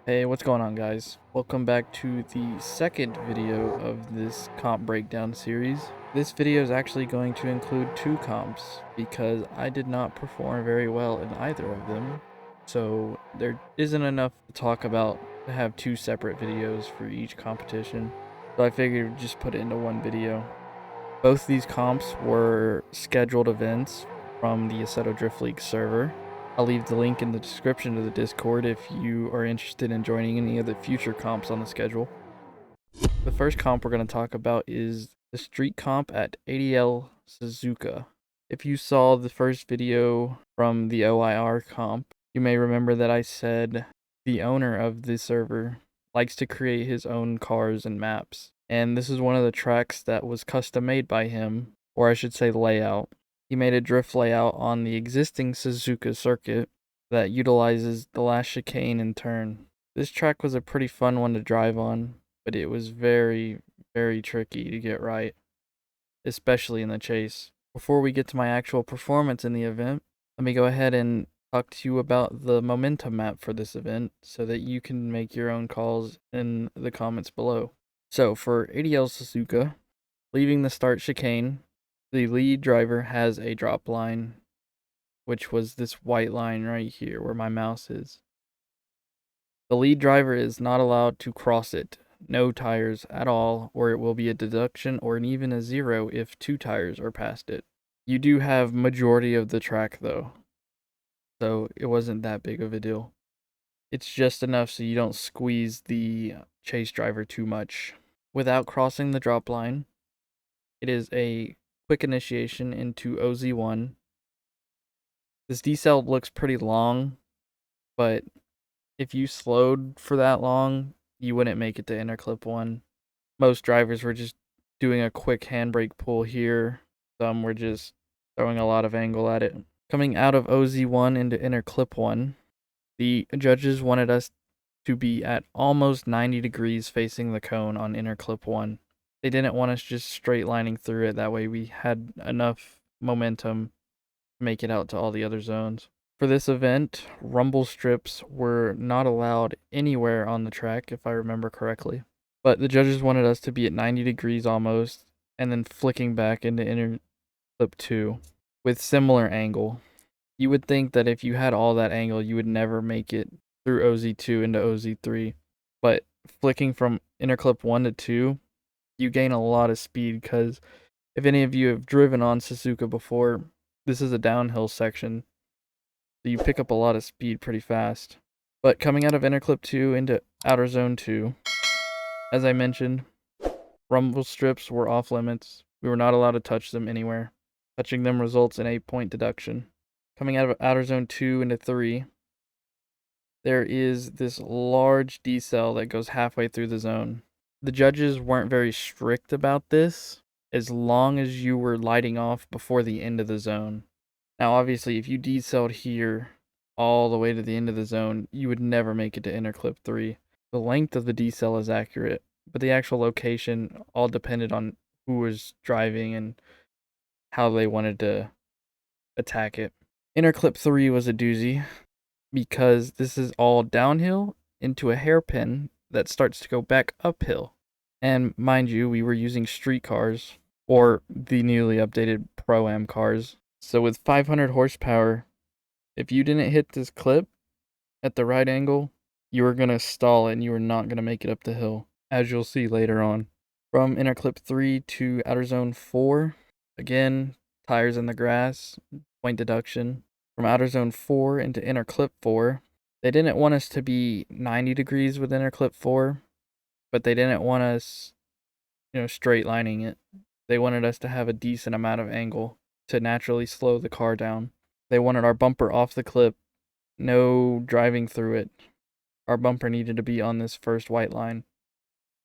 Hey, what's going on, guys? Welcome back to the second video of this comp breakdown series. This video is actually going to include two comps because I did not perform very well in either of them. So there isn't enough to talk about to have two separate videos for each competition. So I figured just put it into one video. Both these comps were scheduled events from the Assetto Drift League server. I'll leave the link in the description to the Discord if you are interested in joining any of the future comps on the schedule. The first comp we're going to talk about is the street comp at ADL Suzuka. If you saw the first video from the OIR comp, you may remember that I said the owner of the server likes to create his own cars and maps. And this is one of the tracks that was custom made by him, or I should say layout. He made a drift layout on the existing Suzuka circuit that utilizes the last chicane and turn. This track was a pretty fun one to drive on, but it was very, very tricky to get right, especially in the chase. Before we get to my actual performance in the event, let me go ahead and talk to you about the momentum map for this event so that you can make your own calls in the comments below. So for ADL Suzuka, leaving the start chicane, the lead driver has a drop line, which was this white line right here where my mouse is. The lead driver is not allowed to cross it, no tires at all, or it will be a deduction or even a 0 if 2 tires are past it. You do have majority of the track though, so it wasn't that big of a deal. It's just enough so you don't squeeze the chase driver too much. Without crossing the drop line, it is a quick initiation into OZ1. This decel looks pretty long, but if you slowed for that long, you wouldn't make it to interclip 1. Most drivers were just doing a quick handbrake pull here. Some were just throwing a lot of angle at it. Coming out of OZ1 into interclip 1, the judges wanted us to be at almost 90 degrees facing the cone on interclip 1. They didn't want us just straight lining through it, that way we had enough momentum to make it out to all the other zones. For this event, rumble strips were not allowed anywhere on the track, if I remember correctly. But the judges wanted us to be at 90 degrees almost, and then flicking back into interclip 2 with similar angle. You would think that if you had all that angle, you would never make it through OZ2 into OZ3. But flicking from interclip 1 to 2, you gain a lot of speed because if any of you have driven on Suzuka before, this is a downhill section. So you pick up a lot of speed pretty fast. But coming out of interclip 2 into outer zone 2, as I mentioned, rumble strips were off limits. We were not allowed to touch them anywhere. Touching them results in a point deduction. Coming out of outer zone 2 into 3, there is this large decel that goes halfway through the zone. The judges weren't very strict about this, as long as you were lighting off before the end of the zone. Now, obviously, if you decelled here all the way to the end of the zone, you would never make it to interclip 3. The length of the decel is accurate, but the actual location all depended on who was driving and how they wanted to attack it. Interclip 3 was a doozy because this is all downhill into a hairpin that starts to go back uphill. And mind you, we were using street cars, or the newly updated Pro-Am cars. So with 500 horsepower, if you didn't hit this clip at the right angle, you were going to stall it and you were not going to make it up the hill, as you'll see later on. From interclip 3 to outer zone 4, again, tires in the grass, point deduction. From outer zone 4 into interclip 4, they didn't want us to be 90 degrees with interclip 4, but they didn't want us, straight lining it. They wanted us to have a decent amount of angle to naturally slow the car down. They wanted our bumper off the clip, no driving through it. Our bumper needed to be on this first white line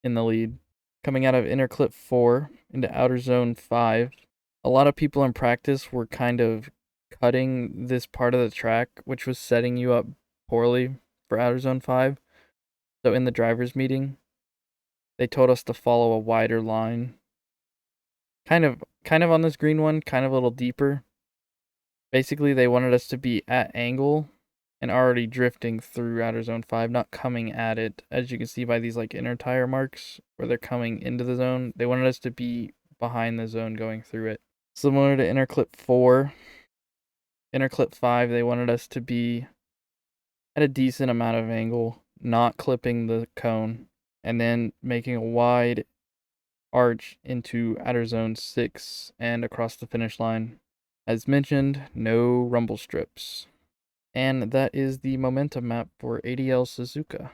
in the lead. Coming out of interclip 4 into outer zone 5, a lot of people in practice were kind of cutting this part of the track, which was setting you up poorly for outer zone 5. So in the driver's meeting, they told us to follow a wider line. Kind of on this green one, kind of a little deeper. Basically, they wanted us to be at angle and already drifting through outer zone 5, not coming at it. As you can see by these like inner tire marks where they're coming into the zone, they wanted us to be behind the zone going through it. Similar to inner clip 4, inner clip 5, they wanted us to be at a decent amount of angle, not clipping the cone, and then making a wide arch into outer zone 6 and across the finish line. As mentioned, no rumble strips. And that is the momentum map for ADL Suzuka.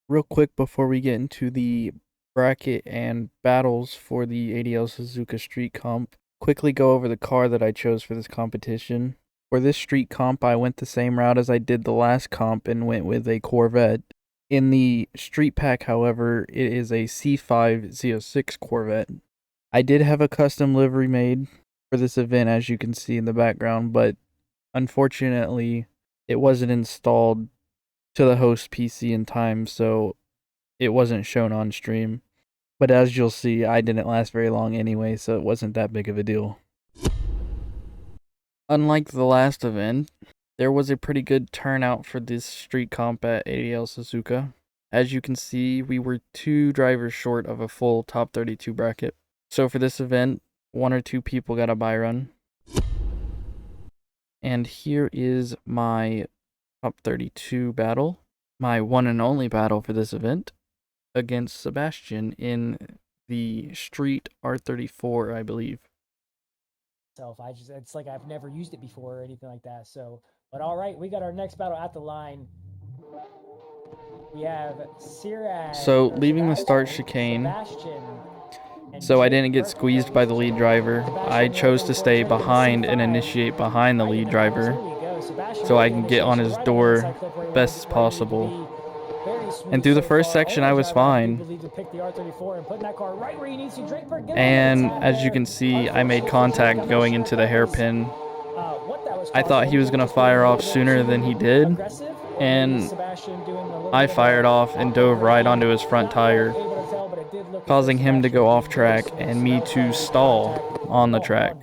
Real quick before we get into the bracket and battles for the ADL Suzuka Street Comp, quickly go over the car that I chose for this competition. For this Street Comp, I went the same route as I did the last comp and went with a Corvette. In the Street Pack, however, it is a C5 Z06 Corvette. I did have a custom livery made for this event, as you can see in the background, but unfortunately, it wasn't installed to the host PC in time, so it wasn't shown on stream. But as you'll see, I didn't last very long anyway, so it wasn't that big of a deal. Unlike the last event, there was a pretty good turnout for this street comp at ADL Suzuka. As you can see, we were 2 drivers short of a full top 32 bracket. So for this event, 1 or 2 people got a buy run. And here is my top 32 battle, my one and only battle for this event, against Sebastian in the Street R34, I believe. It's like I've never used it before or anything like that. So, but all right, we got our next battle at the line. We have So leaving the start chicane, so I didn't get squeezed by the lead driver. I chose to stay behind and initiate behind the lead driver so I can get on his door best as possible. And through the first section, I was fine. And as you can see, I made contact going into the hairpin. I thought he was going to fire off sooner than he did, and I fired off and dove right onto his front tire, causing him to go off track and me to stall on the track.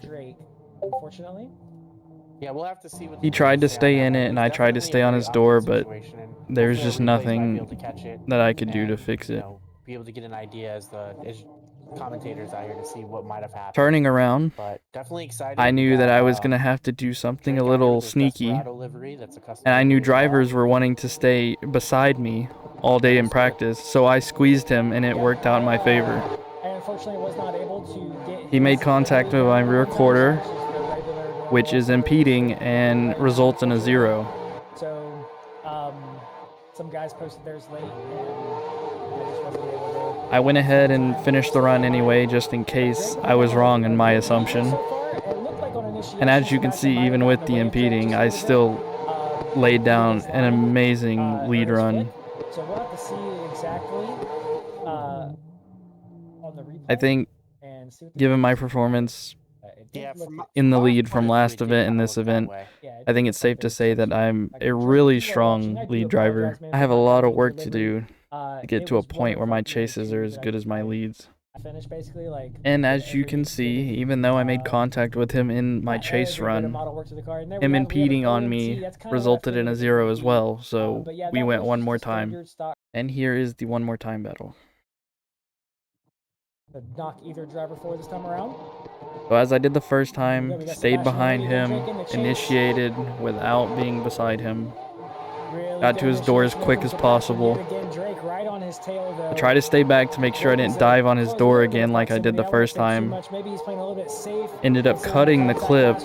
Yeah, we'll have to see what he tried to stay in it, and I tried to stay on his door, but there's just nothing that I could do to fix it. Be able to get an idea as commentators out here to see what might have happened. Turning around, but definitely excited. I knew that I was going to have to do something a little sneaky, and I knew drivers were wanting to stay beside me all day in practice, so I squeezed him, and it worked out in my favor. He made contact with my rear quarter, which is impeding and results in a 0. So, some guys posted theirs late, and I just wasn't able to. I went ahead and finished the run anyway, just in case I was wrong in my assumption. And as you can see, even with the impeding, I still laid down an amazing lead run. So we'll have to see exactly on the replay. I think, given my performance in the lead from last event and this event, I think it's safe to say that I'm a really strong lead driver. I have a lot of work to do to get to a point where my chases are as good as my leads. And as you can see, even though I made contact with him in my chase run, him impeding on me resulted in a 0 as well, so we went one more time. And here is the one more time battle. Knock either driver forward this time around. So as I did the first time, stayed behind him, initiated without being beside him, got to his door as quick as possible. I tried to stay back to make sure I didn't dive on his door again like I did the first time. Ended up cutting the clip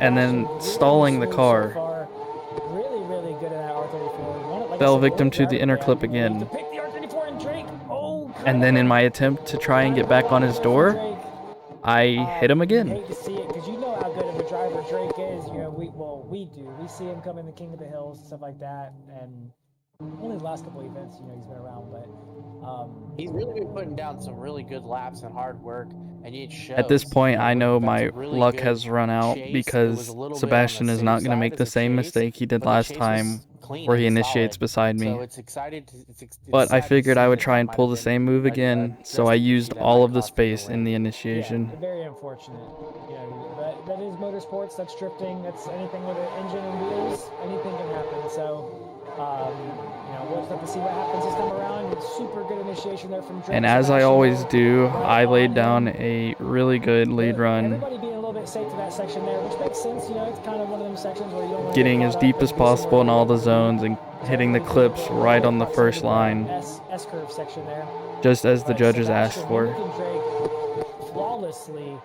and then stalling the car. Fell victim to the inner clip again. And then in my attempt to try and get back on his door, I hit him again. I hate to see it because you know how good of a driver Drake is. You know, we do. We see him come in the King of the Hills and stuff like that, and only the last couple events, you know, he's been around, but he's really been putting down some really good laps and hard work, and it shows. At this point, I know my luck has run out because Sebastian is not going to make the same mistake he did last time clean where he and initiates solid. beside me. So it's excited. It's But I sad to figured I see would that try that and might pull have the been same move again, so I dressing used issue that all might of the cost him space in the Yeah, initiation. very unfortunate. You know, but that is motorsports. That's drifting. That's anything with an engine and wheels. Anything can happen. So, you know, we'll just have to see what happens this time around. It's super good initiation there from Drake. And as I Sebastian always there, do, right I laid on down him. a really good lead run, Everybody being a little bit safe to that section there, which makes sense. You know, it's kind of one of them sections where you don't want to getting get as caught up. deep as possible in all the zones and hitting the clips right on the first line, S curve section there. just as the Right, judges asked Sebastian for. mimicking Drake flawlessly,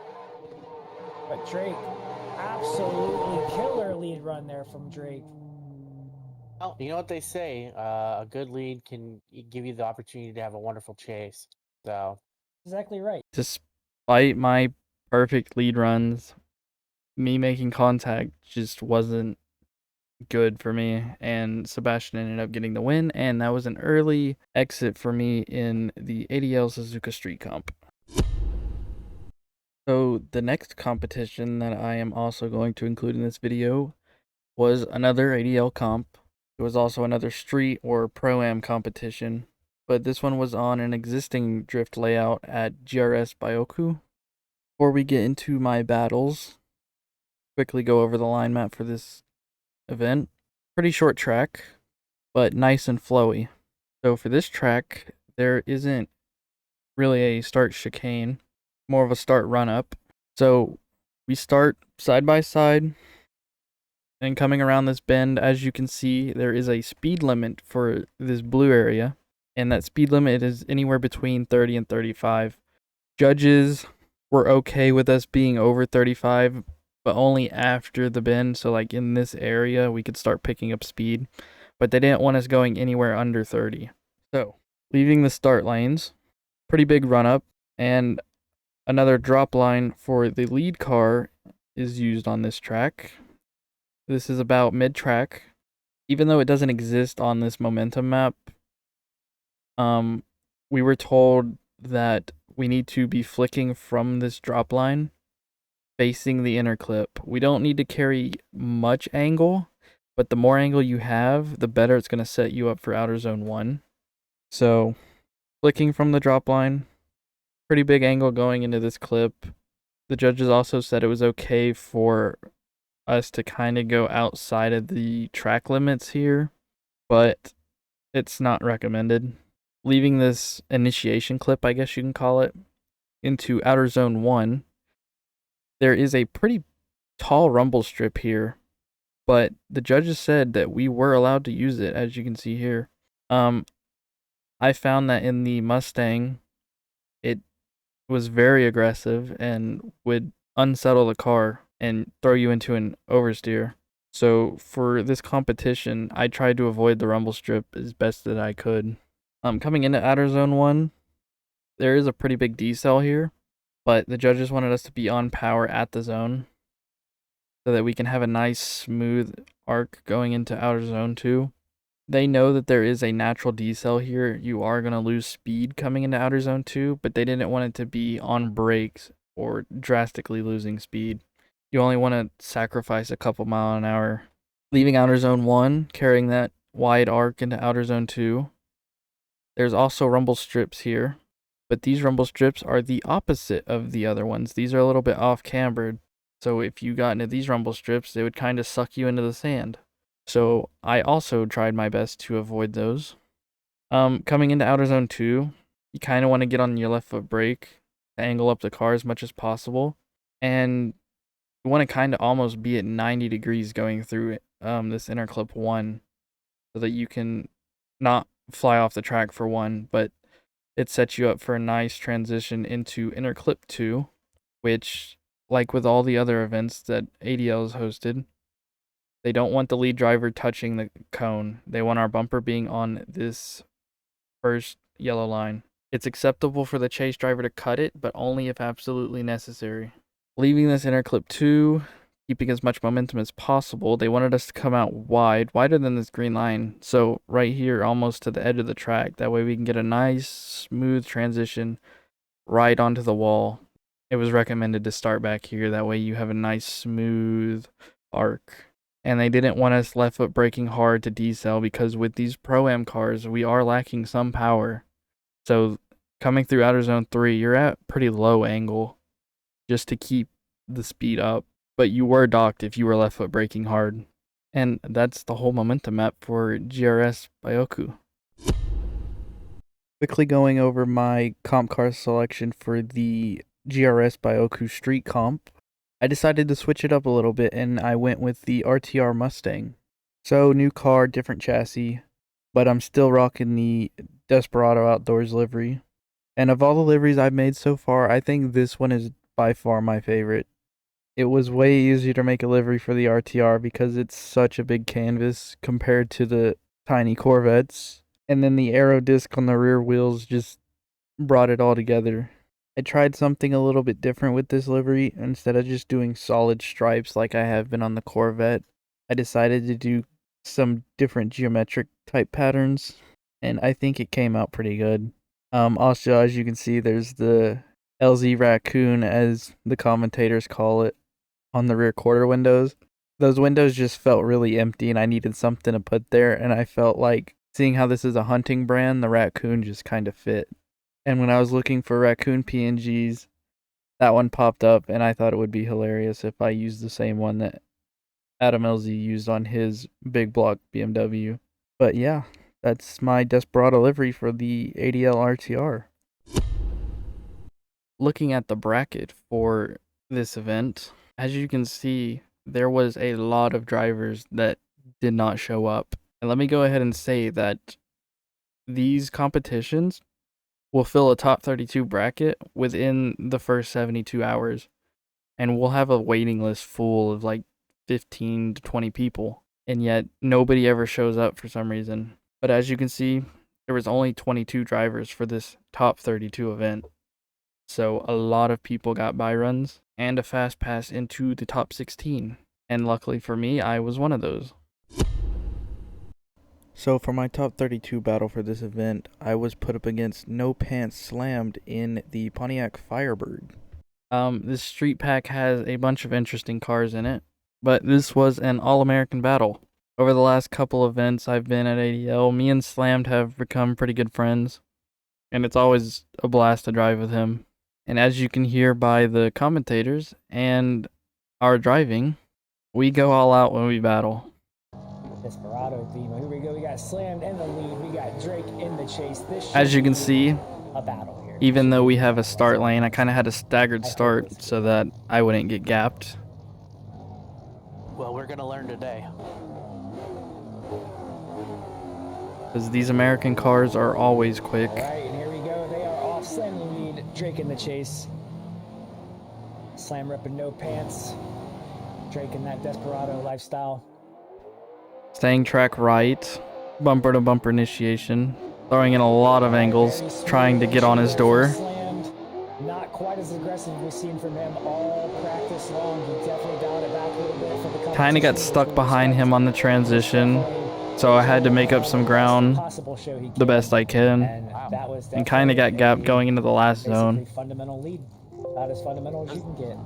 but Drake, absolutely killer lead run there from Drake. Well, you know what they say, a good lead can give you the opportunity to have a wonderful chase. So Exactly right. Despite my perfect lead runs, me making contact just wasn't good for me, and Sebastian ended up getting the win, and that was an early exit for me in the ADL Suzuka Street Comp. So the next competition that I am also going to include in this video was another ADL comp. It was also another street or pro-am competition, but this one was on an existing drift layout at GRS Byoku. Before we get into my battles, quickly go over the line map for this event. Pretty short track, but nice and flowy. So for this track, there isn't really a start chicane, more of a start run up. So we start side by side, and coming around this bend, as you can see, there is a speed limit for this blue area, and that speed limit is anywhere between 30 and 35. Judges were okay with us being over 35, but only after the bend. So like in this area, we could start picking up speed, but they didn't want us going anywhere under 30. So leaving the start lanes, pretty big run up, and another drop line for the lead car is used on this track. This is about mid-track. Even though it doesn't exist on this momentum map, we were told that we need to be flicking from this drop line facing the inner clip. We don't need to carry much angle, but the more angle you have, the better it's going to set you up for outer zone 1. So flicking from the drop line, pretty big angle going into this clip. The judges also said it was okay for us to kind of go outside of the track limits here, but it's not recommended. Leaving this initiation clip, I guess you can call it, into outer zone 1, there is a pretty tall rumble strip here, but the judges said that we were allowed to use it, as you can see here. I found that in the Mustang, it was very aggressive and would unsettle the car and throw you into an oversteer. So for this competition, I tried to avoid the rumble strip as best that I could. Coming into outer zone 1, there is a pretty big decel here, but the judges wanted us to be on power at the zone so that we can have a nice smooth arc going into outer zone 2. They know that there is a natural decel here. You are going to lose speed coming into outer zone 2, but they didn't want it to be on brakes or drastically losing speed. You only want to sacrifice a couple mile an hour. Leaving outer zone 1, carrying that wide arc into outer zone 2. There's also rumble strips here, but these rumble strips are the opposite of the other ones. These are a little bit off cambered, so if you got into these rumble strips, they would kind of suck you into the sand. So I also tried my best to avoid those. Coming into outer zone 2, you kind of want to get on your left foot brake to angle up the car as much as possible, and you want to kind of almost be at 90 degrees going through this inner clip 1 so that you can not fly off the track for 1, but it sets you up for a nice transition into inner clip 2, which, like with all the other events that ADL has hosted, they don't want the lead driver touching the cone. They want our bumper being on this first yellow line. It's acceptable for the chase driver to cut it, but only if absolutely necessary. Leaving this inner clip 2, keeping as much momentum as possible, they wanted us to come out wide, wider than this green line. So right here, almost to the edge of the track. That way we can get a nice, smooth transition right onto the wall. It was recommended to start back here. That way you have a nice, smooth arc. and they didn't want us left foot braking hard to decel, because with these Pro-Am cars, we are lacking some power. So coming through outer zone 3, you're at pretty low angle just to keep the speed up, but you were docked if you were left foot braking hard. And that's the whole momentum map for GRS Byoku. Quickly going over my comp car selection for the GRS Byoku Street Comp, I decided to switch it up a little bit and I went with the RTR Mustang. So new car, different chassis, but I'm still rocking the Desperado Outdoors livery. And of all the liveries I've made so far, I think this one is by far my favorite. It was way easier to make a livery for the RTR because it's such a big canvas compared to the tiny Corvettes. And then the aero disc on the rear wheels just brought it all together. I tried something a little bit different with this livery. Instead of just doing solid stripes like I have been on the Corvette, I decided to do some different geometric type patterns, and I think it came out pretty good. Also, as you can see, there's the LZ Raccoon, as the commentators call it, on the rear quarter windows. Those windows just felt really empty and I needed something to put there, and I felt like, seeing how this is a hunting brand, the Raccoon just kind of fit. And when I was looking for Raccoon PNGs, that one popped up, and I thought it would be hilarious if I used the same one that Adam LZ used on his big block BMW. But yeah, that's my Desperado livery for the ADL RTR. Looking at the bracket for this event, as you can see, there was a lot of drivers that did not show up. And let me go ahead and say that these competitions will fill a top 32 bracket within the first 72 hours. And we'll have a waiting list full of like 15 to 20 people. And yet nobody ever shows up for some reason. But as you can see, there was only 22 drivers for this top 32 event. So a lot of people got buy runs and a fast pass into the top 16. And luckily for me, I was one of those. So for my top 32 battle for this event, I was put up against No Pants Slammed in the Pontiac Firebird. This street pack has a bunch of interesting cars in it, but this was an all-American battle. Over the last couple events I've been at ADL, me and Slammed have become pretty good friends, and it's always a blast to drive with him. And as you can hear by the commentators and our driving, we go all out when we battle. Desperado theme. Here we go. We got Slammed in the lead. We got Drake in the chase. This as you can see, a battle here. Even though we have a start lane, I kind of had a staggered start so that I wouldn't get gapped. Well, we're gonna learn today. Because these American cars are always quick. All right, and here we go. They are off. Slam in the lead. Drake in the chase. Slam repping No Pants. Drake in that Desperado lifestyle. Staying track right. Bumper to bumper initiation. Throwing in a lot of angles. Trying to get on his door. Slammed. Not quite as aggressive as we've seen from him all practice long. He definitely dialed it back a little bit for the competition. Kind of got stuck behind him on the transition. So I had to make up some ground the best I can. And kind of got gapped going into the last zone. Fundamental lead. About as fundamental as you can get.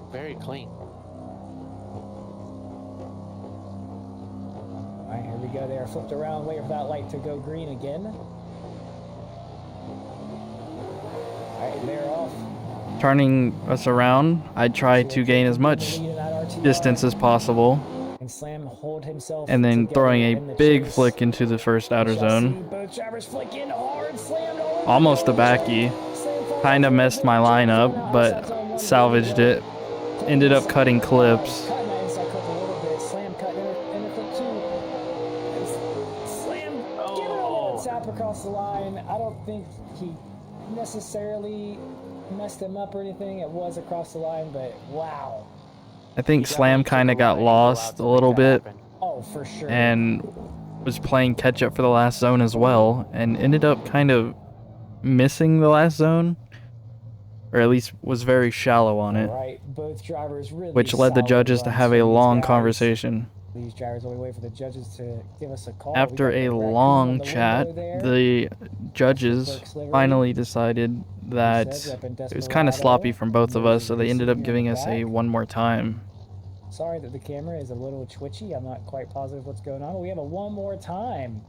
Very clean. All right, here we go. They are flipped around, waiting for that light to go green again. All right, they're off. Turning us around, I try to gain as much distance as possible. And Slam hold himself and then throwing a big flick into the first outer zone. Both drivers flick in hard, slammed almost a backy. Kind of messed my line up, but salvaged it. Ended up cutting clips. Across the line. I don't think he necessarily messed him up or anything. It was across the line, but wow. I think Slam kind of got lost a little bit. Oh, for sure. And was playing catch up for the last zone as well, and ended up kind of missing the last zone, or at least was very shallow on it. Right. Both drivers really which led the judges to have a long conversation. These drivers only wait for the judges to give us a call. After a long chat, the judges finally decided that it was kind of sloppy from both of us, so they ended up giving us a one more time. Sorry that the camera is a little twitchy. I'm not quite positive what's going on. But we have a one more time.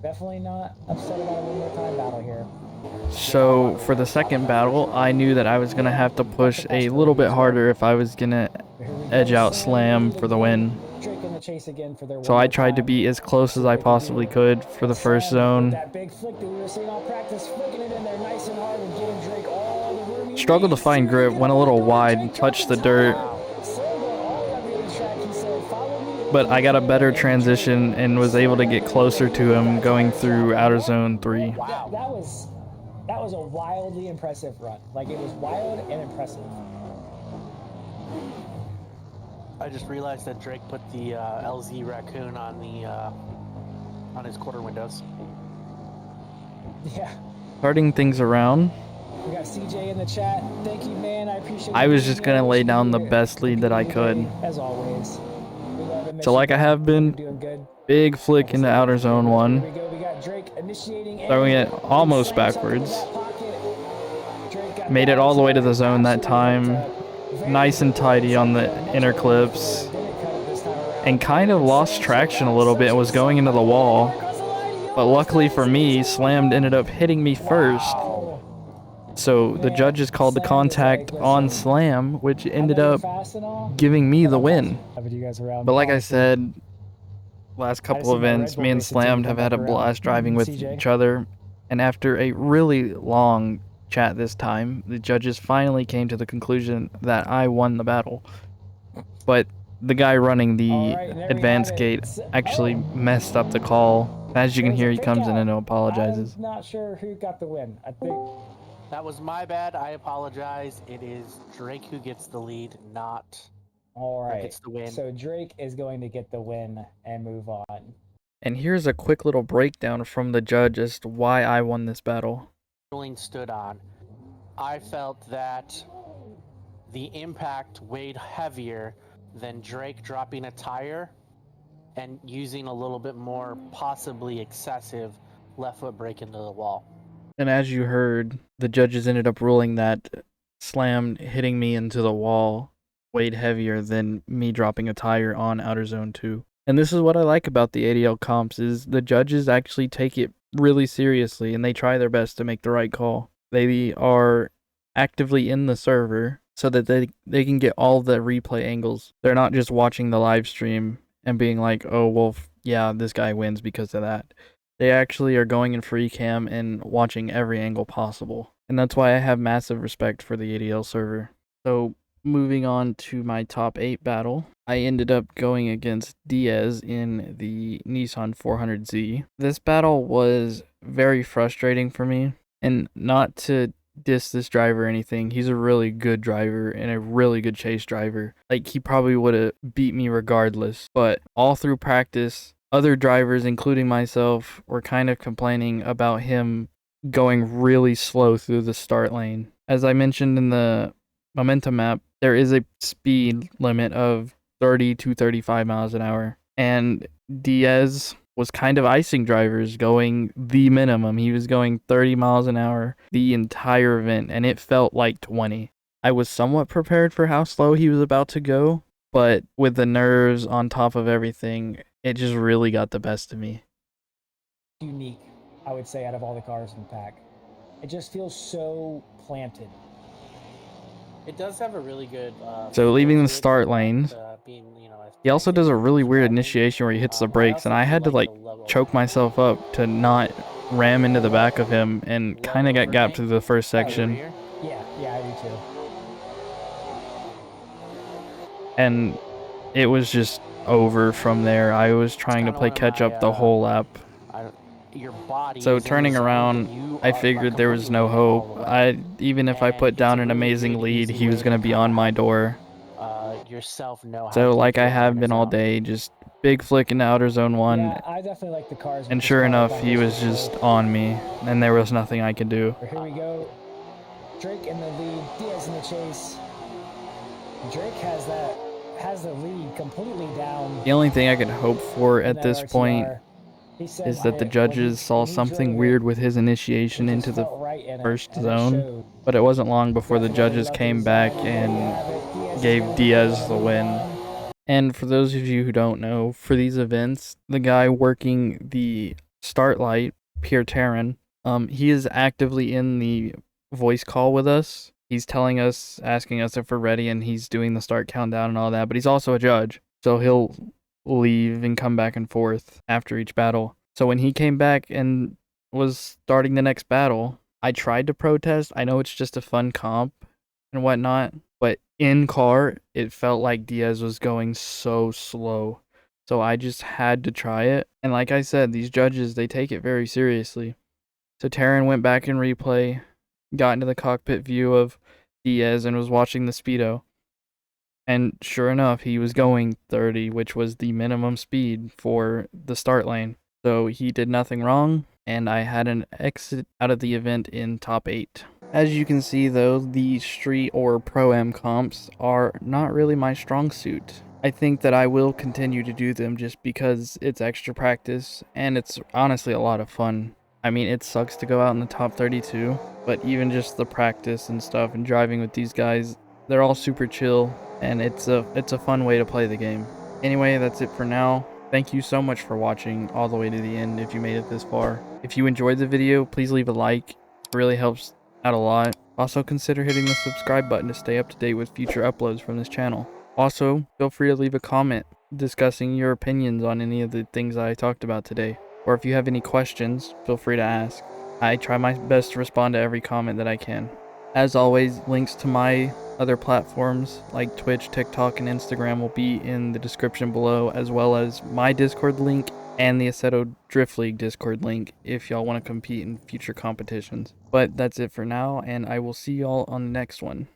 Definitely not upset about a one more time battle here. So for the second battle, I knew that I was going to have to push a little bit harder if I was going to edge out Slam for the win. So I tried to be as close as I possibly could for the first zone. Struggled to find grip, went a little wide, touched the dirt. But I got a better transition and was able to get closer to him going through outer zone 3. Wow, that was a wildly impressive run. Like, it was wild and impressive. I just realized that Drake put the LZ raccoon on his quarter windows. Yeah. Starting things around. We got CJ in the chat. Thank you, man. I appreciate. I was just gonna lay down the best lead that I could. As always. So like I have been, big flick into outer zone 1. Throwing it almost backwards. Made it all the way to the zone that time. Nice and tidy on the inner clips. And kind of lost traction a little bit and was going into the wall. But luckily for me, Slam ended up hitting me first. So the judges called the contact on Slam, which ended up giving me the win. But like I said, last couple events, me and Slam have had a blast driving with each other. And after a really long chat this time, the judges finally came to the conclusion that I won the battle. But the guy running the advanced gate actually messed up the call. As you can hear, he comes in and apologizes. I'm not sure who got the win. I think that was my bad. I apologize. It is Drake who gets the lead, not gets the win. So Drake is going to get the win and move on. And here's a quick little breakdown from the judge as to why I won this battle. Stood on. I felt that the impact weighed heavier than Drake dropping a tire and using a little bit more possibly excessive left foot brake into the wall. And as you heard, the judges ended up ruling that Slam hitting me into the wall weighed heavier than me dropping a tire on outer zone 2. And this is what I like about the ADL comps, is the judges actually take it really seriously and they try their best to make the right call. They are actively in the server so that they can get all the replay angles. They're not just watching the live stream and being like, oh, well, yeah, this guy wins because of that. They actually are going in free cam and watching every angle possible. And that's why I have massive respect for the ADL server. So moving on to my top 8 battle, I ended up going against Diaz in the Nissan 400Z. This battle was very frustrating for me, and not to diss this driver or anything, he's a really good driver and a really good chase driver. Like, he probably would have beat me regardless, but all through practice, other drivers, including myself, were kind of complaining about him going really slow through the start lane. As I mentioned in the momentum map, there is a speed limit of 30 to 35 miles an hour, and Diaz was kind of icing drivers, going the minimum. He was going 30 miles an hour the entire event, and it felt like 20. I was somewhat prepared for how slow he was about to go, but with the nerves on top of everything, it just really got the best of me. Unique, I would say, out of all the cars in the pack. It just feels so planted. It does have a really good... so leaving the start lane, he also does a really weird initiation where he hits the brakes, and I had to like choke myself up to not ram into the back of him, and kind of got gapped through the first section. Yeah, I do too. And it was just over from there. I was trying to play catch up the whole lap. So turning around, I figured there was no hope. Even if I put down an amazing lead, he was going to be on my door. So like I have been all day, just big flick into outer zone 1. Yeah, I definitely like the cars. And sure enough, he was just on me, and there was nothing I could do. Here we go. Drake in the lead, Diaz in the chase. Drake has the lead completely down. The only thing I could hope for at this point is that the judges saw something weird with his initiation into the first zone, but it wasn't long before the judges came back and gave Diaz the win. And for those of you who don't know, for these events, the guy working the start light, Pierre Taryn, he is actively in the voice call with us. He's telling us, asking us if we're ready, and he's doing the start countdown and all that, but he's also a judge, so he'll leave and come back and forth after each battle. So when he came back and was starting the next battle, I tried to protest. I know it's just a fun comp and whatnot, but in car, it felt like Diaz was going so slow. So I just had to try it. And like I said, these judges, they take it very seriously. So Taryn went back in replay, got into the cockpit view of Diaz and was watching the speedo. And sure enough, he was going 30, which was the minimum speed for the start lane. So he did nothing wrong, and I had an exit out of the event in top 8. As you can see though, the street or pro-am comps are not really my strong suit. I think that I will continue to do them just because it's extra practice, and it's honestly a lot of fun. I mean, it sucks to go out in the top 32, but even just the practice and stuff and driving with these guys, they're all super chill, and it's a fun way to play the game. Anyway, that's it for now. Thank you so much for watching all the way to the end if you made it this far. If you enjoyed the video, please leave a like. It really helps out a lot. Also consider hitting the subscribe button to stay up to date with future uploads from this channel. Also, feel free to leave a comment discussing your opinions on any of the things I talked about today. Or if you have any questions, feel free to ask. I try my best to respond to every comment that I can. As always, links to my other platforms like Twitch, TikTok, and Instagram will be in the description below, as well as my Discord link and the Assetto Drift League Discord link if y'all want to compete in future competitions. But that's it for now, and I will see y'all on the next one.